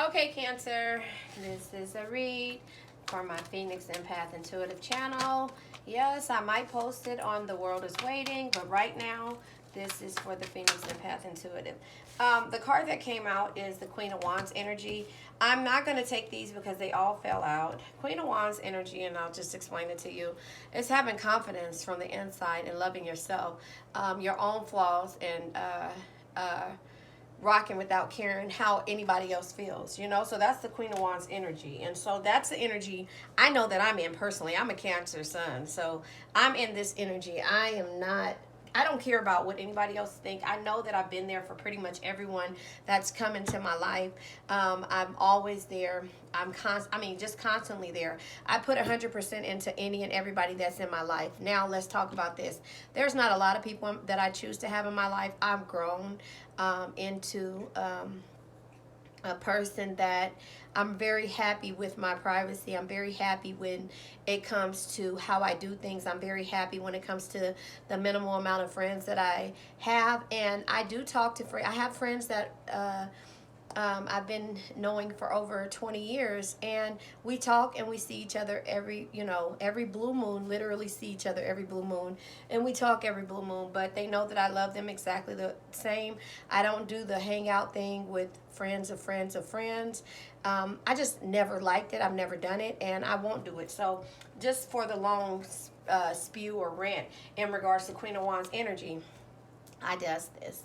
Okay, Cancer, this is a read for my Phoenix Empath Intuitive channel. Yes, I might post it on The World is Waiting, but right now, this is for the Phoenix Empath Intuitive. The card that came out is the Queen of Wands energy. I'm not going to take these because they all fell out. Queen of Wands energy, and I'll just explain it to you, is having confidence from the inside and loving yourself, your own flaws, and rocking without caring how anybody else feels, you know. So that's the Queen of Wands energy, and so that's the energy I know that I'm in personally. I'm a Cancer sun, so I'm in this energy. I don't care about what anybody else think. I know that I've been there for pretty much everyone that's come into my life. I'm always there. Just constantly there. I put 100% into any and everybody that's in my life. Now let's talk about this. There's not a lot of people that I choose to have in my life. I've grown into a person that I'm very happy with my privacy. I'm very happy when it comes to how I do things. I'm very happy when it comes to the minimal amount of friends that I have. And I do talk to friends. I have friends that I've been knowing for over 20 years, and we talk and we see each other every blue moon, literally see each other every blue moon, and we talk every blue moon, but they know that I love them exactly the same. I don't do the hangout thing with friends of friends of friends. I just never liked it. I've never done it, and I won't do it. So just for the long spew or rant in regards to Queen of Wands energy, I does this.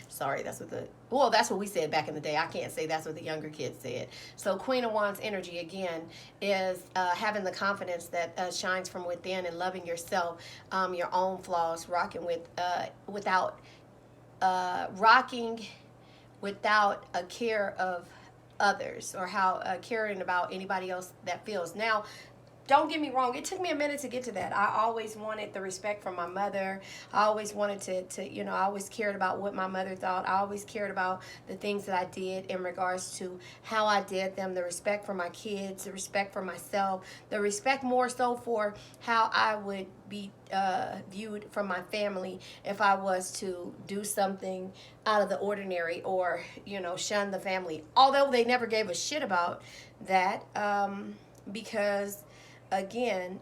Sorry, that's what we said back in the day. I can't say that's what the younger kids said. So Queen of Wands energy, again, is having the confidence that shines from within and loving yourself, your own flaws, rocking without a care of others, or how caring about anybody else that feels. Now, don't get me wrong, it took me a minute to get to that. I always wanted the respect from my mother. I always wanted to I always cared about what my mother thought. I always cared about the things that I did in regards to how I did them, the respect for my kids, the respect for myself, the respect more so for how I would be viewed from my family if I was to do something out of the ordinary, or, shun the family. Although they never gave a shit about that, because again,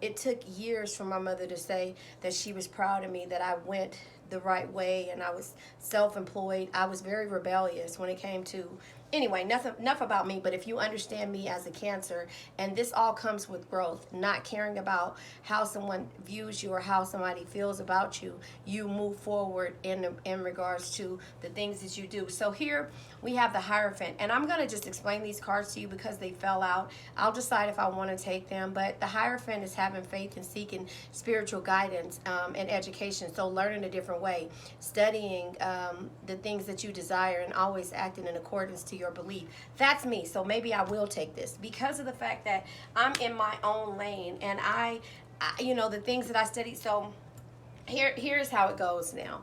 it took years for my mother to say that she was proud of me, that I went the right way and I was self-employed. I was very rebellious when it came to, anyway, enough about me. But if you understand me as a Cancer, and this all comes with growth, not caring about how someone views you or how somebody feels about you, you move forward in regards to the things that you do. So here we have the Hierophant, and I'm going to just explain these cards to you because they fell out. I'll decide if I want to take them, but the Hierophant is having faith and seeking spiritual guidance and education. So learning a different way, studying the things that you desire, and always acting in accordance to your belief. That's me. So maybe I will take this because of the fact that I'm in my own lane, and I the things that I study. So here's how it goes now.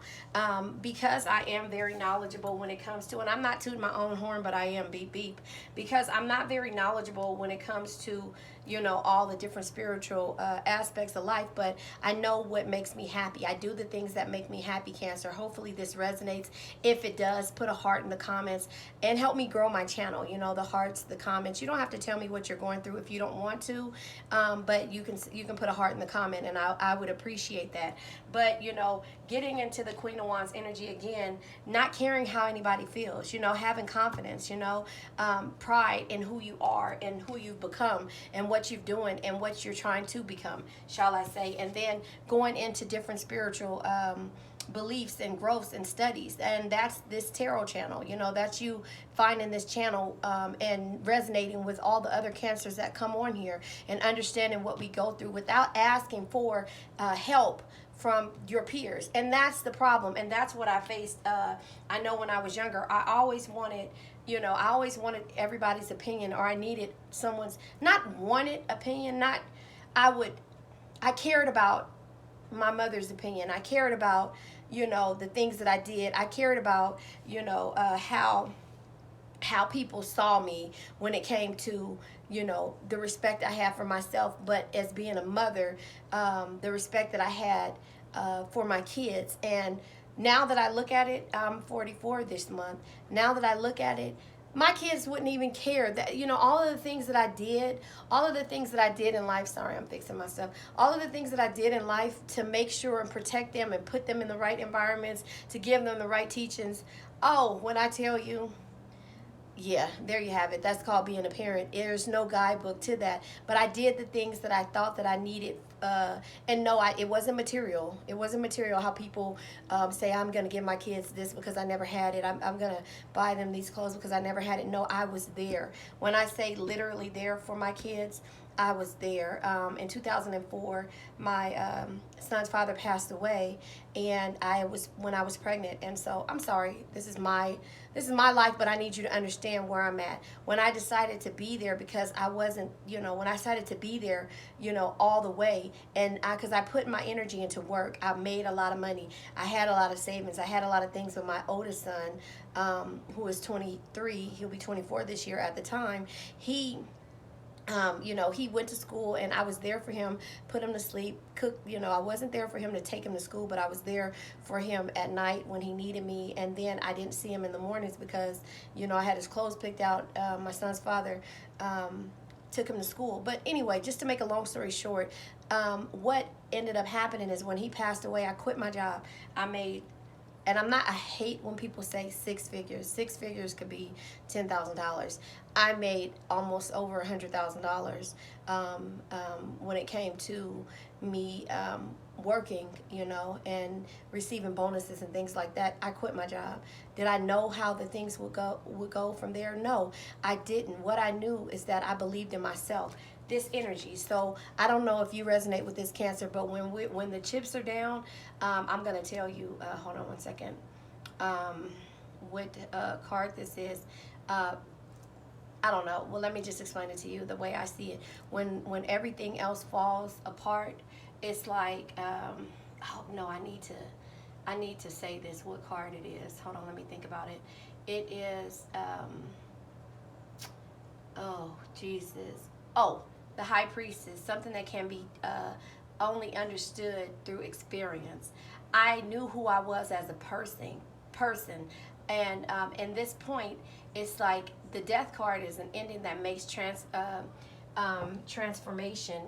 Because I am very knowledgeable when it comes to, and I'm not tooting my own horn, but I am beep beep, because I'm not very knowledgeable when it comes to all the different spiritual aspects of life, but I know what makes me happy. I do the things that make me happy, Cancer. Hopefully this resonates. If it does, put a heart in the comments and help me grow my channel. The hearts, the comments. You don't have to tell me what you're going through if you don't want to, but you can put a heart in the comment, and I would appreciate that. But getting into the Queen of Wands energy again, not caring how anybody feels, having confidence, pride in who you are and who you've become and what you're doing and what you're trying to become, shall I say. And then going into different spiritual beliefs and growths and studies. And that's this tarot channel, that's you finding this channel and resonating with all the other Cancers that come on here and understanding what we go through without asking for help from your peers. And that's the problem, and that's what I faced. I know when I was younger, I always wanted everybody's opinion, or I needed someone's, not wanted opinion, I cared about my mother's opinion. I cared about, the things that I did. I cared about, how people saw me when it came to, the respect I had for myself, but as being a mother, the respect that I had for my kids. And now that I look at it, I'm 44 this month. Now that I look at it, my kids wouldn't even care that, you know, all of the things that I did, all of the things that I did in life. Sorry, I'm fixing myself. All of the things that I did in life to make sure and protect them and put them in the right environments, to give them the right teachings. Oh, when I tell you, yeah, there you have it. That's called being a parent. There's no guidebook to that. But I did the things that I thought that I needed. And no, it wasn't material. It wasn't material how people say, I'm going to give my kids this because I never had it. I'm going to buy them these clothes because I never had it. No, I was there. When I say literally there for my kids, I was there. In 2004, my son's father passed away, and when I was pregnant. And so I'm sorry. This is my life, but I need you to understand where I'm at. When I decided to be there, because I wasn't, when I decided to be there, all the way, and because I put my energy into work, I made a lot of money. I had a lot of savings. I had a lot of things. With my oldest son, who is 23, he'll be 24 this year. At the time, he went to school, and I was there for him, put him to sleep, cook. I wasn't there for him to take him to school, but I was there for him at night when he needed me. And then I didn't see him in the mornings because, I had his clothes picked out. My son's father took him to school. But anyway, just to make a long story short, what ended up happening is when he passed away, I quit my job. And I hate when people say six figures. Six figures could be $10,000. I made almost over $100,000 when it came to me working, and receiving bonuses and things like that. I quit my job. Did I know how the things would go from there? No, I didn't. What I knew is that I believed in myself. This energy. So I don't know if you resonate with this, Cancer, but when the chips are down, I'm going to tell you, hold on one second, what card this is. I don't know. Well, let me just explain it to you the way I see it. When everything else falls apart, it's like, oh no, I need to say this, what card it is. Hold on, let me think about it. It is, oh, Jesus. Oh, the High Priestess, something that can be only understood through experience. I knew who I was as a person, and in this point, it's like the Death card is an ending that makes transformation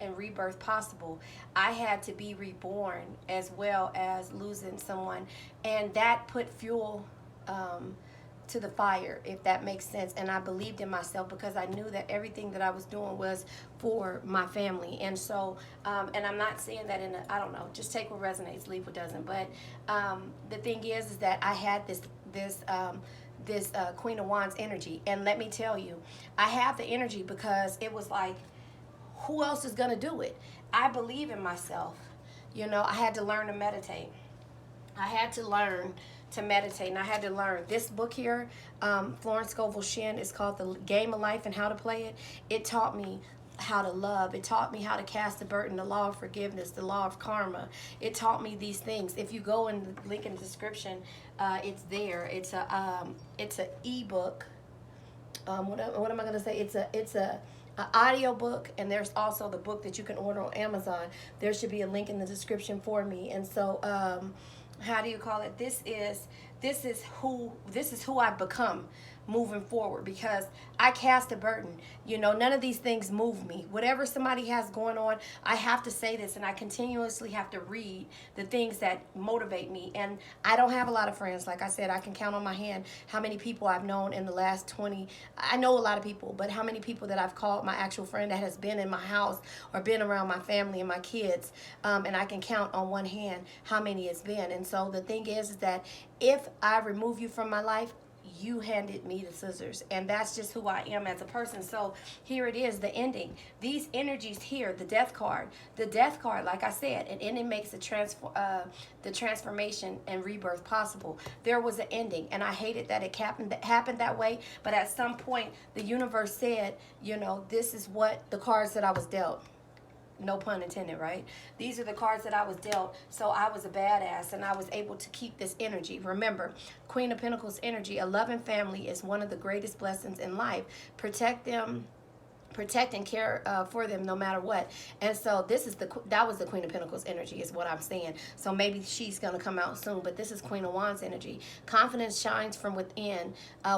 and rebirth possible. I had to be reborn as well as losing someone, and that put fuel to the fire, if that makes sense. And I believed in myself because I knew that everything that I was doing was for my family. And so, and I'm not saying that I don't know, just take what resonates, leave what doesn't. But the thing is that I had this Queen of Wands energy. And let me tell you, I have the energy because it was like, who else is going to do it? I believe in myself. I had to learn to meditate. I had to learn to meditate, and I had to learn this book here, Florence Scovel Shinn. It's called The Game of Life and How to Play It. It taught me how to love. It taught me how to cast a burden, the law of forgiveness, the law of karma. It taught me these things. If you go in the link in the description, it's there. It's a ebook. What am I gonna say? It's a audio book, and there's also the book that you can order on Amazon. There should be a link in the description for me. And so how do you call it? This is who I've become moving forward, because I cast a burden. None of these things move me. Whatever somebody has going on, I have to say this, and I continuously have to read the things that motivate me. And I don't have a lot of friends. Like I said, I can count on my hand how many people I've known in the last 20. I know a lot of people, but how many people that I've called my actual friend that has been in my house or been around my family and my kids, and I can count on one hand how many it's been. And so the thing is that if I remove you from my life, you handed me the scissors, and that's just who I am as a person. So here it is, the ending. These energies here, the death card, like I said, an ending makes the transformation and rebirth possible. There was an ending, and I hated that it happened that way, but at some point the universe said, this is what the cards that I was dealt. No pun intended, right? These are the cards that I was dealt. So I was a badass, and I was able to keep this energy. Remember, Queen of Pentacles energy, a loving family is one of the greatest blessings in life. Protect them protect and care for them no matter what. And so this is that was the Queen of Pentacles energy is what I'm saying. So maybe she's going to come out soon, but this is Queen of Wands energy. Confidence shines from within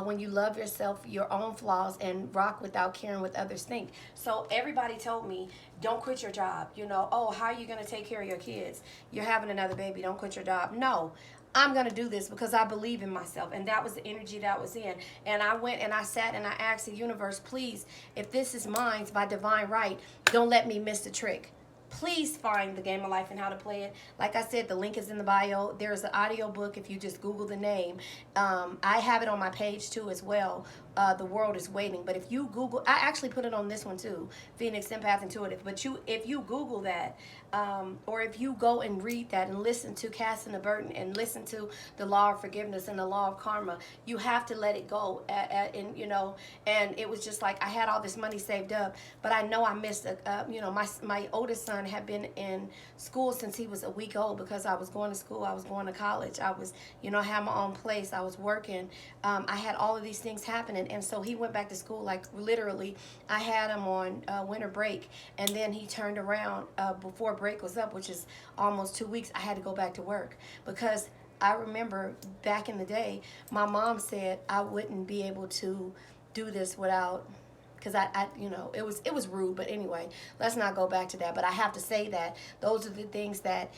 when you love yourself, your own flaws, and rock without caring what others think. So everybody told me, don't quit your job. You know, oh, how are you going to take care of your kids? You're having another baby. Don't quit your job. No, I'm going to do this because I believe in myself. And that was the energy that was in. And I went and I sat and I asked the universe, please, if this is mine by divine right, don't let me miss the trick. Please find the Game of Life and how to play it. Like I said, the link is in the bio. There's an audio book if you just Google the name. I have it on my page too as well. The World is Waiting. But if you Google, I actually put it on this one too, Phoenix Empath Intuitive. But if you Google that, or if you go and read that and listen to Casting the Burden and listen to the Law of Forgiveness and the Law of Karma, you have to let it go. And you know, and it was just like I had all this money saved up, but I know I missed. You know, my oldest son had been in school since he was a week old because I was going to school, I was going to college, I was, you know, I had my own place, I was working. I had all of these things happening, and so he went back to school like literally. I had him on winter break, and then he turned around before break was up, which is almost 2 weeks. I had to go back to work because I remember back in the day, my mom said I wouldn't be able to do this without, because I you know, it was rude, but anyway, let's not go back to that. But I have to say that those are the things that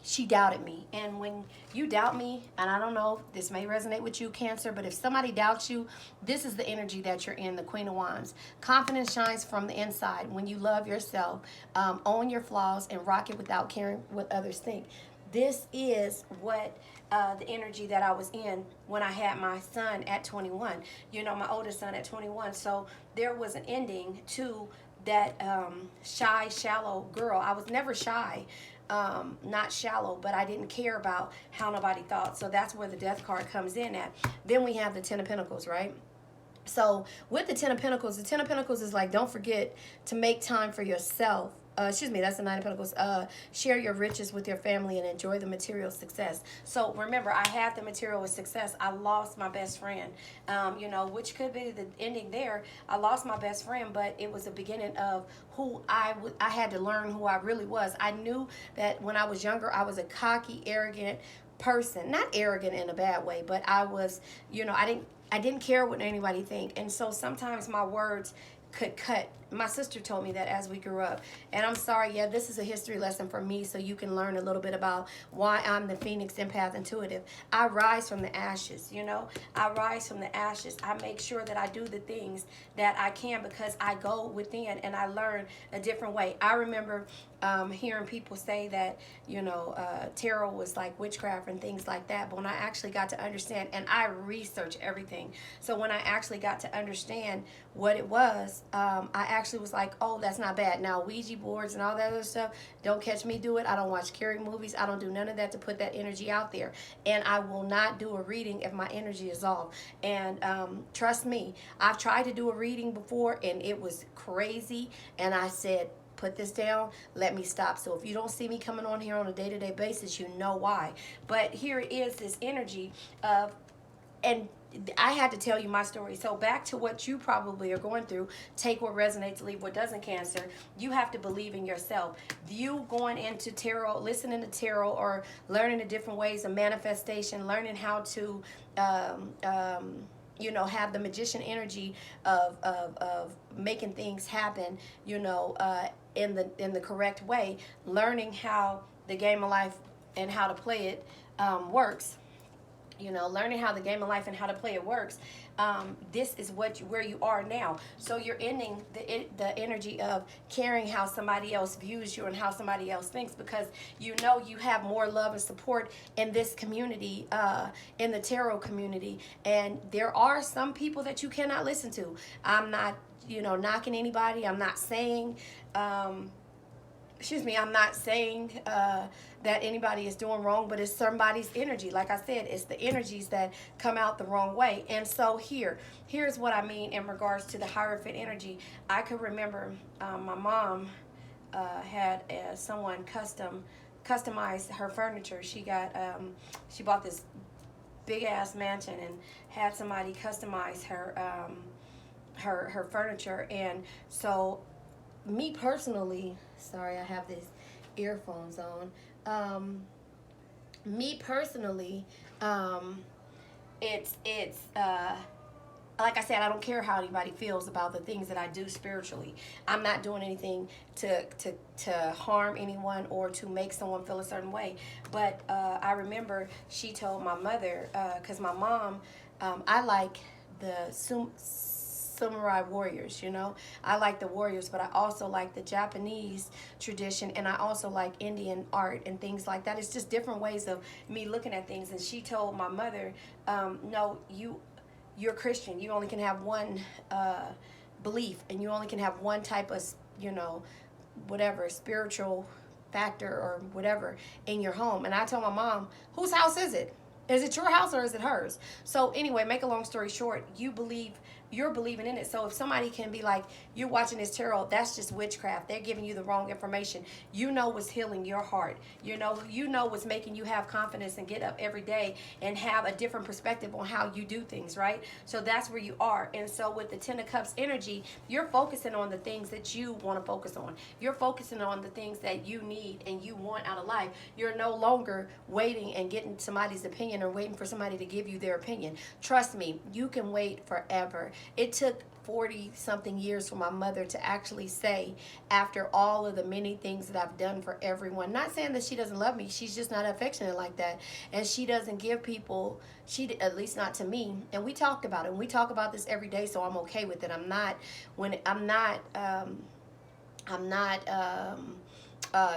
she doubted me. And when you doubt me, and I don't know, this may resonate with you, Cancer, but if somebody doubts you, this is the energy that you're in, the Queen of Wands. Confidence shines from the inside when you love yourself, own your flaws, and rock it without caring what others think. This is what the energy that I was in when I had my son at 21. You know, my oldest son at 21. So there was an ending to that shy, shallow girl. I was never shy, not shallow, but I didn't care about how nobody thought. So that's where the Death card comes in at. Then we have the Ten of Pentacles, right? So with the Ten of Pentacles, the Ten of Pentacles is like, don't forget to make time for yourself. Excuse me, that's the Nine of Pentacles. Share your riches with your family and enjoy the material success. So remember, I had the material success. I lost my best friend, you know, which could be the ending there. I lost my best friend, but it was the beginning of who I had to learn who I really was. I knew that when I was younger, I was a cocky, arrogant person. Not arrogant in a bad way, but I was, you know, I didn't care what anybody think. And so sometimes my words could cut. My sister told me that as we grew up. And I'm sorry, yeah, this is a history lesson for me so you can learn a little bit about why I'm the Phoenix Empath Intuitive. I rise from the ashes, you know. I rise from the ashes. I make sure that I do the things that I can because I go within and I learn a different way. I remember hearing people say that, you know, tarot was like witchcraft and things like that. But when I actually got to understand, and I researched everything. So when I actually got to understand what it was, I actually was like, oh, that's not bad. Now, Ouija boards and all that other stuff, don't catch me do it. I don't watch scary movies. I don't do none of that to put that energy out there. And I will not do a reading if my energy is off. And trust me, I've tried to do a reading before and it was crazy. And I said, put this down, let me stop. So if you don't see me coming on here on a day-to-day basis, you know why. But here is this energy of, and I had to tell you my story. So back to what you probably are going through. Take what resonates, leave what doesn't, Cancer. You have to believe in yourself. You going into tarot, listening to tarot, or learning the different ways of manifestation, learning how to you know, have the magician energy of making things happen, you know, in the correct way, learning how the Game of Life and how to play it works. You know, learning how the Game of Life and how to play it works. This is where you are now. So you're ending the energy of caring how somebody else views you and how somebody else thinks, because you know you have more love and support in this community, in the tarot community. And there are some people that you cannot listen to. I'm not, you know, knocking anybody. I'm not saying I'm not saying that anybody is doing wrong, but it's somebody's energy. Like I said, it's the energies that come out the wrong way. And so here's what I mean in regards to the Hierophant energy. I could remember my mom had someone customize her furniture. She bought this big ass mansion and had somebody customize her her furniture. And so me personally, sorry, I have these earphones on. Me personally, um, it's like I said, I don't care how anybody feels about the things that I do spiritually. I'm not doing anything to harm anyone or to make someone feel a certain way. But I remember she told my mother, because my mom, I like the samurai warriors, you know. I like the warriors, but I also like the Japanese tradition, and I also like Indian art and things like that. It's just different ways of me looking at things. And she told my mother, no, you're Christian. You only can have one belief, and you only can have one type of, you know, whatever spiritual factor or whatever in your home. And I told my mom, whose house is it? Is it your house or is it hers? So anyway, make a long story short, you're believing in it. So if somebody can be like, you're watching this tarot, that's just witchcraft. They're giving you the wrong information. You know what's healing your heart. You know what's making you have confidence and get up every day and have a different perspective on how you do things, right? So that's where you are. And so with the Ten of Cups energy, you're focusing on the things that you want to focus on. You're focusing on the things that you need and you want out of life. You're no longer waiting and getting somebody's opinion or waiting for somebody to give you their opinion. Trust me, you can wait forever. It took 40 something years for my mother to actually say, after all of the many things that I've done for everyone, not saying that she doesn't love me, she's just not affectionate like that, and she doesn't give people, at least not to me. And we talked about it, and we talk about this every day, so I'm okay with it. I'm not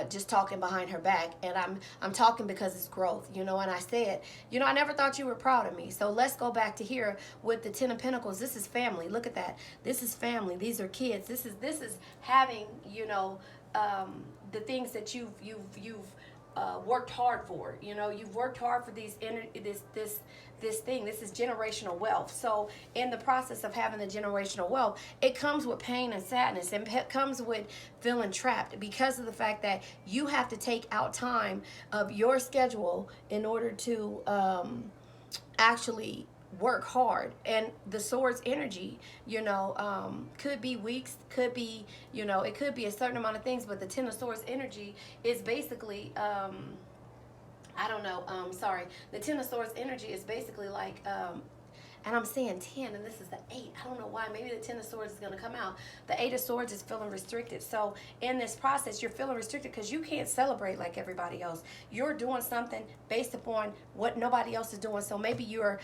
just talking behind her back, and I'm talking because it's growth, you know. And I said, you know, I never thought you were proud of me. So let's go back to here with the Ten of Pentacles. This is family. Look at that. This is family. These are kids. This is having, you know, the things that you've worked hard for. You know, you've worked hard for this thing. This is generational wealth. So in the process of having the generational wealth, it comes with pain and sadness, and it comes with feeling trapped because of the fact that you have to take out time of your schedule in order to actually work hard. And the Swords energy, you know, could be weeks, could be, you know, it could be a certain amount of things, but the Ten of Swords energy is basically I don't know, sorry, the Ten of Swords energy is basically like and I'm saying 10, and this is the 8. I don't know why. Maybe the 10 of Swords is going to come out. The 8 of Swords is feeling restricted. So in this process, you're feeling restricted because you can't celebrate like everybody else. You're doing something based upon what nobody else is doing. So maybe you're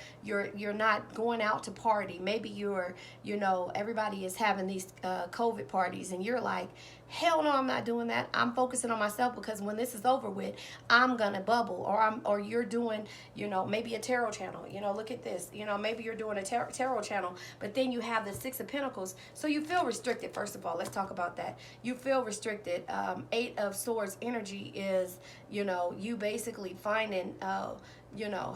not going out to party. Maybe you know, everybody is having these COVID parties, and you're like, hell no, I'm not doing that. I'm focusing on myself, because when this is over with, I'm gonna bubble. Or you're doing, you know, maybe a tarot channel. You know, look at this. You know, maybe you're doing a tarot channel, but then you have the Six of Pentacles. So you feel restricted. First of all, let's talk about that. You feel restricted. 8 of Swords energy is, you know, you basically finding, you know,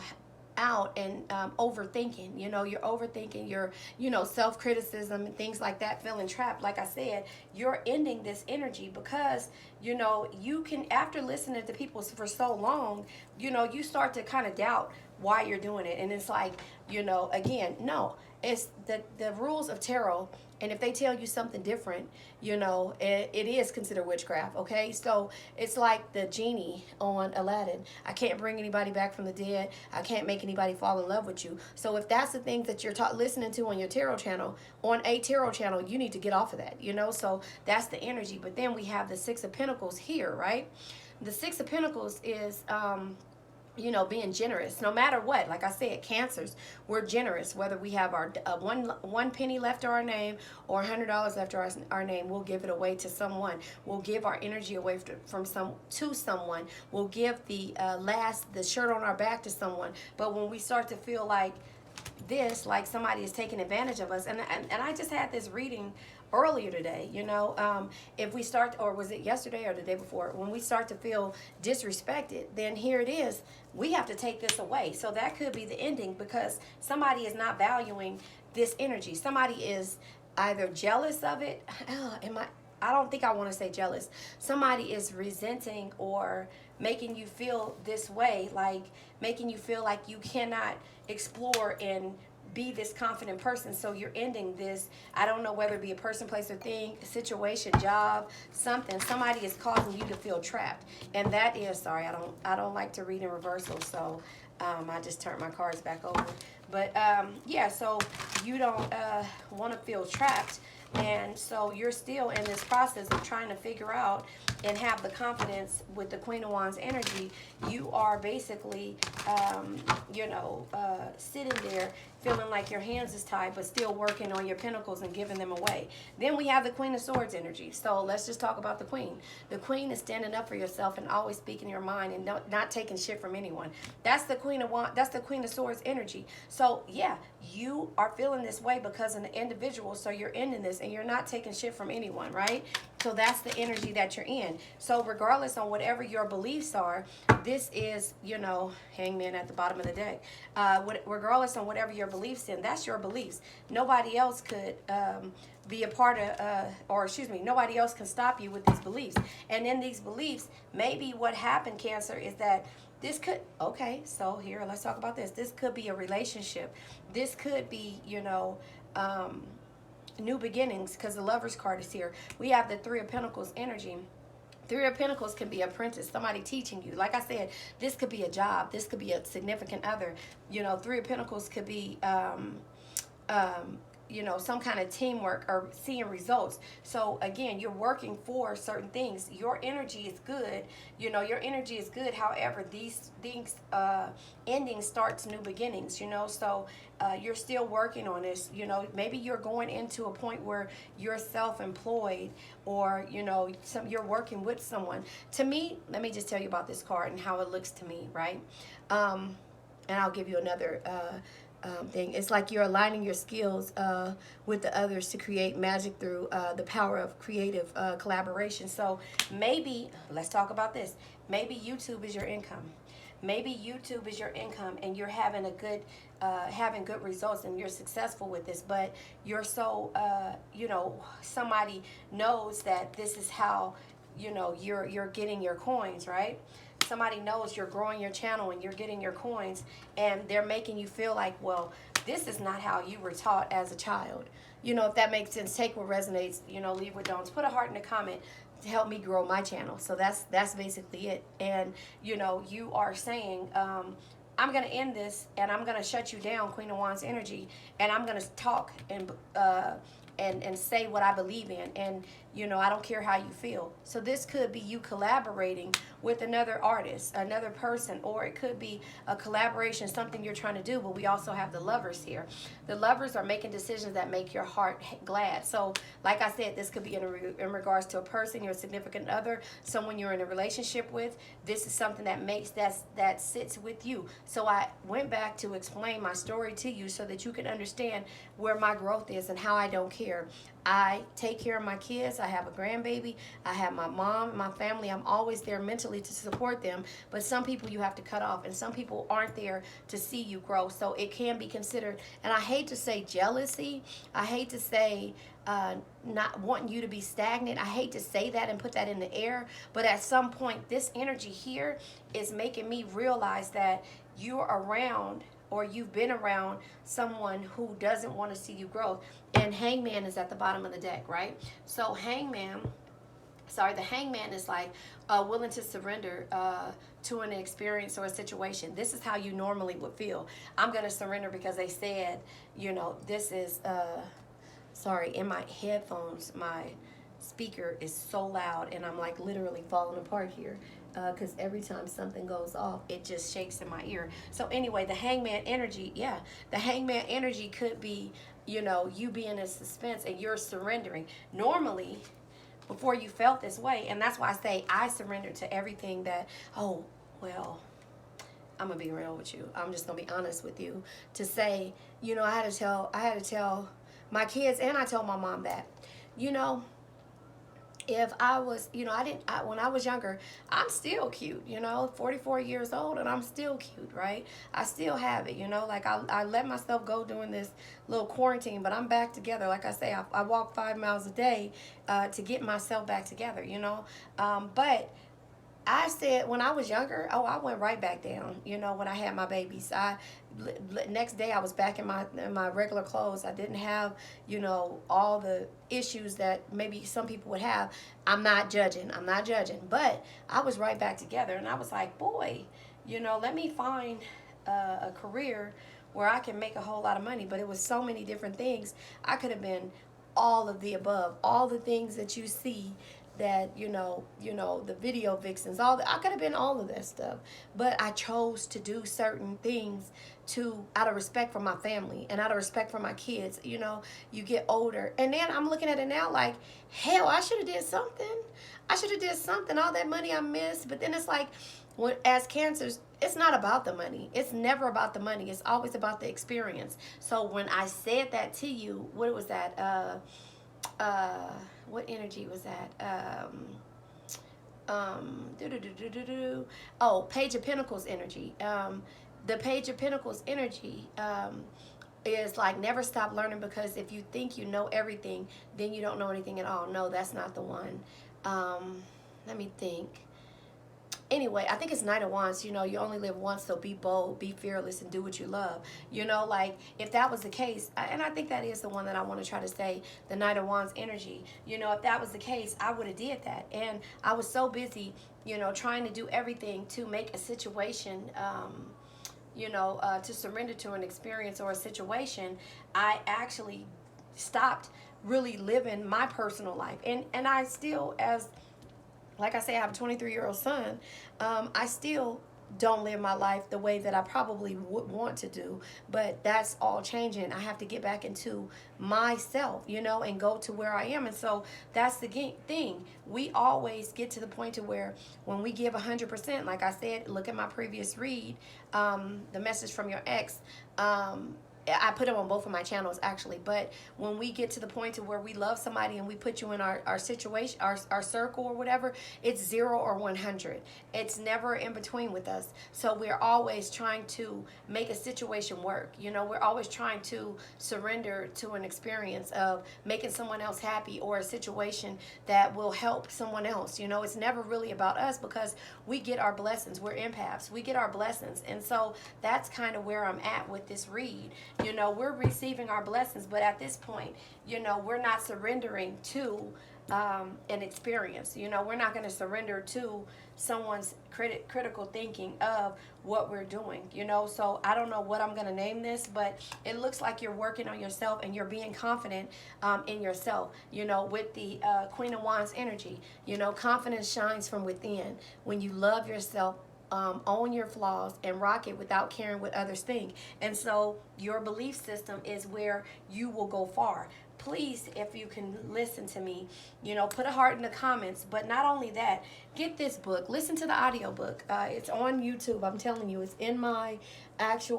out and overthinking. You know, you're overthinking, your, you know, self-criticism and things like that, feeling trapped. Like I said, you're ending this energy because, you know, you can, after listening to people for so long, you know, you start to kind of doubt why you're doing it. And it's like, you know, again, no, it's the rules of tarot. And if they tell you something different, you know, it is considered witchcraft, okay? So it's like the genie on Aladdin. I can't bring anybody back from the dead. I can't make anybody fall in love with you. So if that's the things that you're listening to on your tarot channel, on a tarot channel, you need to get off of that, you know? So that's the energy. But then we have the Six of Pentacles here, right? The Six of Pentacles is you know, being generous no matter what. Like I said, Cancers, we're generous. Whether we have our one penny left to our name or $100 left to our name, we'll give it away to someone. We'll give our energy away to someone. We'll give the shirt on our back to someone. But when we start to feel like this, like somebody is taking advantage of us, and I just had this reading earlier today, you know, if we start, or was it yesterday or the day before, when we start to feel disrespected, then here it is, we have to take this away. So that could be the ending, because somebody is not valuing this energy. Somebody is either jealous of it. I don't think I want to say jealous. Somebody is resenting or making you feel this way, like making you feel like you cannot explore and be this confident person. So you're ending this, I don't know whether it be a person, place, or thing, a situation, job, something. Somebody is causing you to feel trapped. And that is, sorry, I don't like to read in reversal, so I just turned my cards back over. But yeah, so you don't want to feel trapped. And so you're still in this process of trying to figure out and have the confidence with the Queen of Wands energy. You are basically, sitting there feeling like your hands is tied, but still working on your pentacles and giving them away. Then we have the Queen of Swords energy. So let's just talk about the Queen. The Queen is standing up for yourself and always speaking your mind and not taking shit from anyone. That's the Queen of Wands. That's the Queen of Swords energy. So yeah, you are feeling this way because of an individual. So you're ending this and you're not taking shit from anyone, right? So that's the energy that you're in. So regardless on whatever your beliefs are, this is, Hangman at the bottom of the deck. Regardless on whatever your beliefs in, that's your beliefs. Nobody else could be a part of, nobody else can stop you with these beliefs. And in these beliefs, maybe what happened, Cancer, is that this could, so here, let's talk about this. This could be a relationship. This could be, new beginnings, because the Lover's card is here. We have the Three of Pentacles energy. Three of Pentacles can be apprentice, somebody teaching you. Like I said, this could be a job. This could be a significant other. Three of Pentacles could be some kind of teamwork or seeing results. So again, you're working for certain things. Your energy is good. Your energy is good. However, these things, ending starts new beginnings, so you're still working on this. Maybe you're going into a point where you're self-employed, or you're working with someone. To me, let me just tell you about this card and how it looks to me, right? And I'll give you another thing. It's like you're aligning your skills with the others to create magic through the power of creative collaboration. So maybe, let's talk about this. Maybe YouTube is your income. Maybe YouTube is your income and you're having having good results and you're successful with this, but you're so, somebody knows that this is how, you're getting your coins, right? Somebody knows you're growing your channel and you're getting your coins, and they're making you feel like, well, this is not how you were taught as a child. If that makes sense, take what resonates, leave what don't. Put a heart in the comment to help me grow my channel. So that's basically it. And, you are saying, I'm going to end this and I'm going to shut you down, Queen of Wands energy, and I'm going to talk and say what I believe in, and I don't care how you feel. So this could be you collaborating with another artist, another person, or it could be a collaboration, something you're trying to do. But we also have the Lovers here. The Lovers are making decisions that make your heart glad. So like I said, this could be in regards to a person, your significant other, someone you're in a relationship with. This is something that sits with you. So I went back to explain my story to you so that you can understand where my growth is and how I don't care. I take care of my kids. I have a grandbaby. I have my mom, my family. I'm always there mentally to support them. But some people you have to cut off, and some people aren't there to see you grow. So it can be considered, and I hate to say jealousy. I hate to say not wanting you to be stagnant. I hate to say that and put that in the air. But at some point, this energy here is making me realize that you're around, or you've been around someone who doesn't want to see you grow. And Hangman is at the bottom of the deck, right? So the Hangman is like willing to surrender to an experience or a situation. This is how you normally would feel. I'm going to surrender because they said, this is, in my headphones, my speaker is so loud and I'm like literally falling apart here. Because every time something goes off, it just shakes in my ear. So anyway, the Hangman energy, the Hangman energy could be, you being in suspense and you're surrendering. Normally, before you felt this way, and that's why I say I surrender to everything that, I'm gonna be real with you. I'm just gonna be honest with you. To say, I had to tell my kids, and I told my mom that, if I was, when I was younger, I'm still cute, 44 years old, and I'm still cute, right? I still have it, like I let myself go during this little quarantine, but I'm back together. Like I say, I walk 5 miles a day to get myself back together, but I said when I was younger, oh, I went right back down. You know, when I had my babies, next day I was back in my regular clothes. I didn't have, you know, all the issues that maybe some people would have. I'm not judging. I'm not judging, but I was right back together, and I was like, boy, you know, let me find a career where I can make a whole lot of money. But it was so many different things. I could have been all of the above, all the things that you see, that the video vixens, all that. I could have been all of that stuff, but I chose to do certain things to out of respect for my family and out of respect for my kids. You know, you get older, and then I'm looking at it now like, hell, I should have did something. I should have did something. All that money I missed. But then it's like, as cancers, it's not about the money. It's never about the money. It's always about the experience. So when I said that to you, what was that? What energy was that? Oh, Page of Pentacles energy. The Page of Pentacles energy is like, never stop learning, because if you think you know everything, then you don't know anything at all. No, that's not the one. Let me think. Anyway, I think it's Knight of Wands. You know, you only live once, so be bold, be fearless, and do what you love. You know, like, if that was the case, and I think that is the one that I want to try to say, the Knight of Wands energy. You know, if that was the case, I would have did that. And I was so busy, you know, trying to do everything to make a situation, to surrender to an experience or a situation, I actually stopped really living my personal life. And I still, like I say, I have a 23-year-old son. I still don't live my life the way that I probably would want to do, but that's all changing. I have to get back into myself, you know, and go to where I am. And so that's the thing. We always get to the point to where when we give 100%, like I said, look at my previous read, the message from your ex. I put them on both of my channels, actually. But when we get to the point to where we love somebody and we put you in our situation, our circle or whatever, it's 0 or 100. It's never in between with us. So we're always trying to make a situation work. You know, we're always trying to surrender to an experience of making someone else happy, or a situation that will help someone else. You know, it's never really about us, because we get our blessings. We're empaths. We get our blessings. And so that's kind of where I'm at with this read. You know, we're receiving our blessings, but at this point, you know, we're not surrendering to an experience. You know, we're not going to surrender to someone's critical thinking of what we're doing, you know. So I don't know what I'm going to name this, but it looks like you're working on yourself and you're being confident in yourself, you know, with the Queen of Wands energy. You know, confidence shines from within when you love yourself. Own your flaws and rock it without caring what others think. And so your belief system is where you will go far. Please, if you can listen to me, you know, put a heart in the comments. But not only that, get this book. Listen to the audiobook. It's on YouTube. I'm telling you, it's in my it's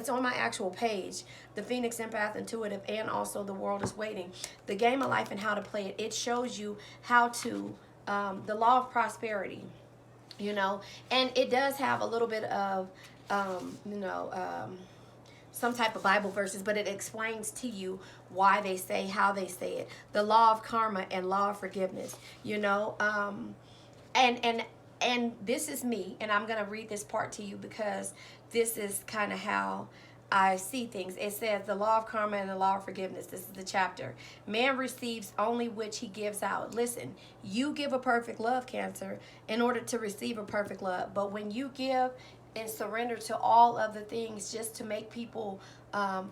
on my actual page, the Phoenix Empath Intuitive, and also The World is Waiting. The Game of Life and How to Play It. It shows you how to, the law of prosperity. You know, and it does have a little bit of, some type of Bible verses, but it explains to you why they say how they say it. The law of karma and law of forgiveness, you know, and this is me, and I'm going to read this part to you because this is kind of how I see things. It says the law of karma and the law of forgiveness. This is the chapter. Man receives only which he gives out. Listen, you give a perfect love, Cancer, in order to receive a perfect love. But when you give and surrender to all of the things just to make people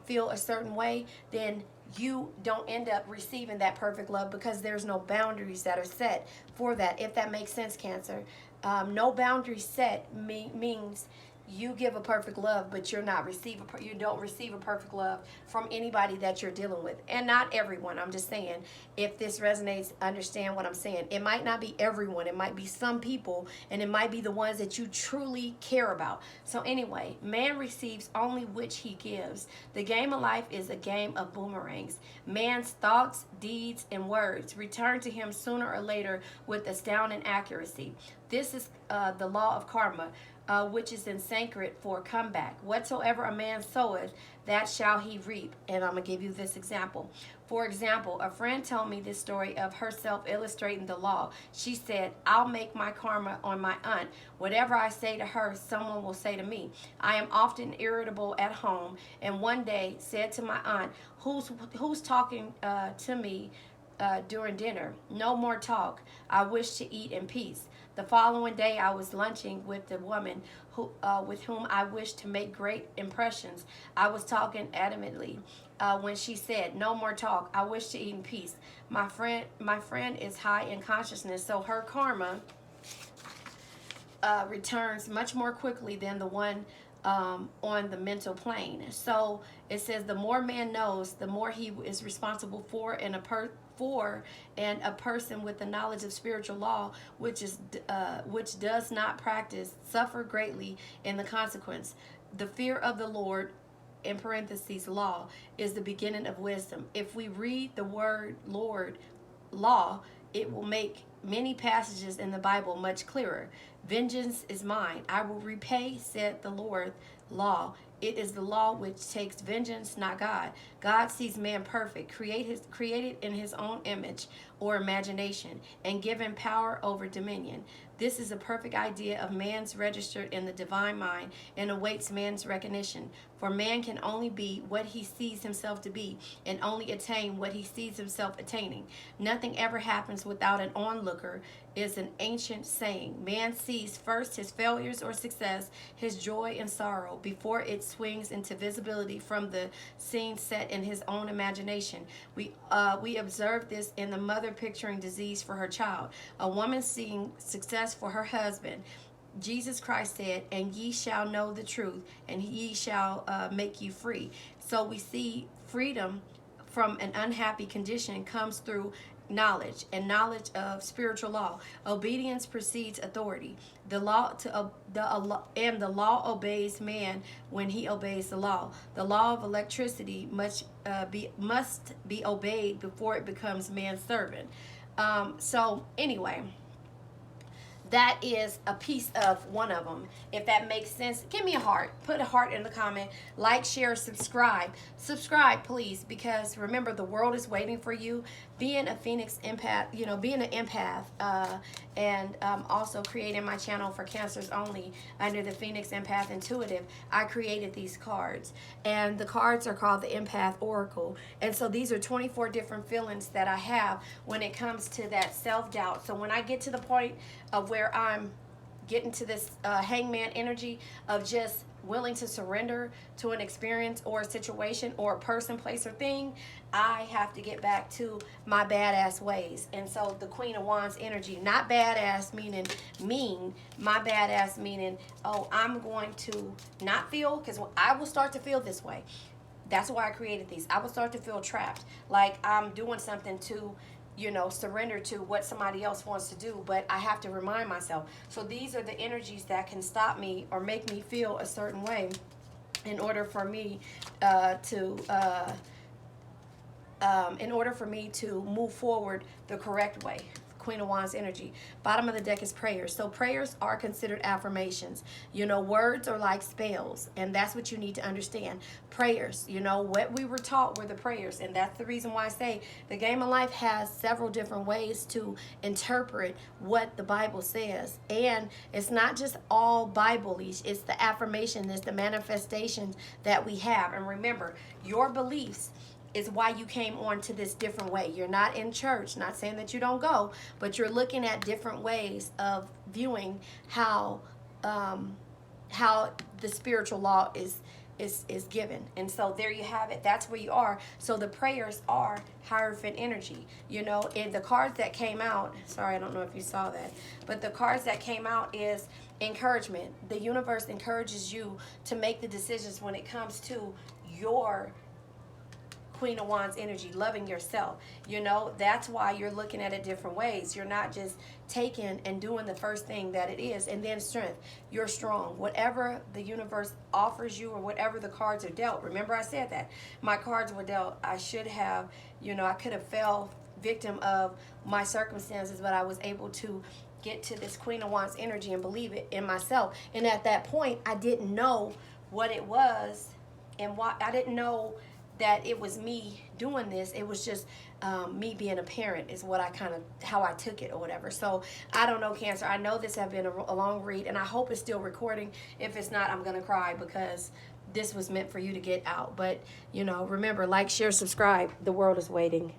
feel a certain way, then you don't end up receiving that perfect love, because there's no boundaries that are set for that, if that makes sense, Cancer. No boundaries set means you give a perfect love, but you don't receive a perfect love from anybody that you're dealing with. And not everyone. I'm just saying, if this resonates, understand what I'm saying. It might not be everyone. It might be some people, and it might be the ones that you truly care about. So anyway, man receives only which he gives. The game of life is a game of boomerangs. Man's thoughts, deeds, and words return to him sooner or later with astounding accuracy. This is the law of karma. which is in sacred for comeback. Whatsoever a man soweth, that shall he reap. And I'm going to give you this example. For example, a friend told me this story of herself illustrating the law. She said, I'll make my karma on my aunt. Whatever I say to her, someone will say to me. I am often irritable at home, and one day said to my aunt, who's talking to me during dinner? No more talk. I wish to eat in peace. The following day, I was lunching with the woman with whom I wished to make great impressions. I was talking adamantly when she said, "No more talk. I wish to eat in peace." My friend is high in consciousness, so her karma returns much more quickly than the one on the mental plane. So it says, the more man knows, the more he is responsible for, and a person with the knowledge of spiritual law, which does not practice, suffer greatly in the consequence. The fear of the Lord, in parentheses law, is the beginning of wisdom. If we read the word Lord, law, it will make many passages in the Bible much clearer. Vengeance is mine, I will repay, said the Lord. Law. It is the law which takes vengeance, not God. God sees man perfect, created in his own image or imagination, and given power over dominion. This is a perfect idea of man's registered in the divine mind and awaits man's recognition. For man can only be what he sees himself to be, and only attain what he sees himself attaining. Nothing ever happens without an onlooker is an ancient saying. Man sees first his failures or success, his joy and sorrow, before it swings into visibility from the scene set in his own imagination. We observe this in the mother picturing disease for her child, a woman seeing success for her husband. Jesus Christ said, and ye shall know the truth, and ye shall make you free. So we see freedom from an unhappy condition comes through knowledge, and knowledge of spiritual law. Obedience precedes authority. The law obeys man when he obeys the law. The law of electricity must be obeyed before it becomes man's servant. So anyway, that is a piece of one of them. If that makes sense, give me a heart. Put a heart in the comment. Like, share, subscribe. Subscribe, please, because remember, the world is waiting for you. Being a Phoenix empath, being an empath, and also creating my channel for cancers only under the Phoenix Empath Intuitive, I created these cards. And the cards are called the Empath Oracle. And so these are 24 different feelings that I have when it comes to that self-doubt. So when I get to the point of where I'm getting to this hangman energy of just willing to surrender to an experience or a situation or a person, place, or thing, I have to get back to my badass ways. And so the Queen of Wands energy, not badass meaning mean, my badass meaning, oh, I'm going to not feel, because I will start to feel this way. That's why I created these. I will start to feel trapped, like I'm doing something to surrender to what somebody else wants to do, but I have to remind myself. So these are the energies that can stop me or make me feel a certain way in order for me to move forward the correct way. Queen of Wands energy. Bottom of the deck is prayers. So prayers are considered affirmations. Words are like spells, and that's what you need to understand. Prayers, what we were taught were the prayers, and that's the reason why I say the game of life has several different ways to interpret what the Bible says. And it's not just all Bible-ish, it's the affirmation, it's the manifestations that we have. And remember, your beliefs is why you came on to this different way. You're not in church, not saying that you don't go, but you're looking at different ways of viewing how the spiritual law is given. And so there you have it. That's where you are. So the prayers are Hierophant energy. And the cards that came out, sorry, I don't know if you saw that, but the cards that came out is encouragement. The universe encourages you to make the decisions when it comes to your Queen of Wands energy, loving yourself. That's why you're looking at it different ways. You're not just taking and doing the first thing that it is. And then strength. You're strong. Whatever the universe offers you or whatever the cards are dealt. Remember I said that. My cards were dealt. I should have, I could have fell victim of my circumstances, but I was able to get to this Queen of Wands energy and believe it in myself. And at that point, I didn't know what it was, and why. I didn't know that it was me doing this. It was just me being a parent is what I kind of, how I took it or whatever. So I don't know, Cancer. I know this have been a long read, and I hope it's still recording. If it's not, I'm going to cry, because this was meant for you to get out. But, you know, remember, like, share, subscribe. The world is waiting.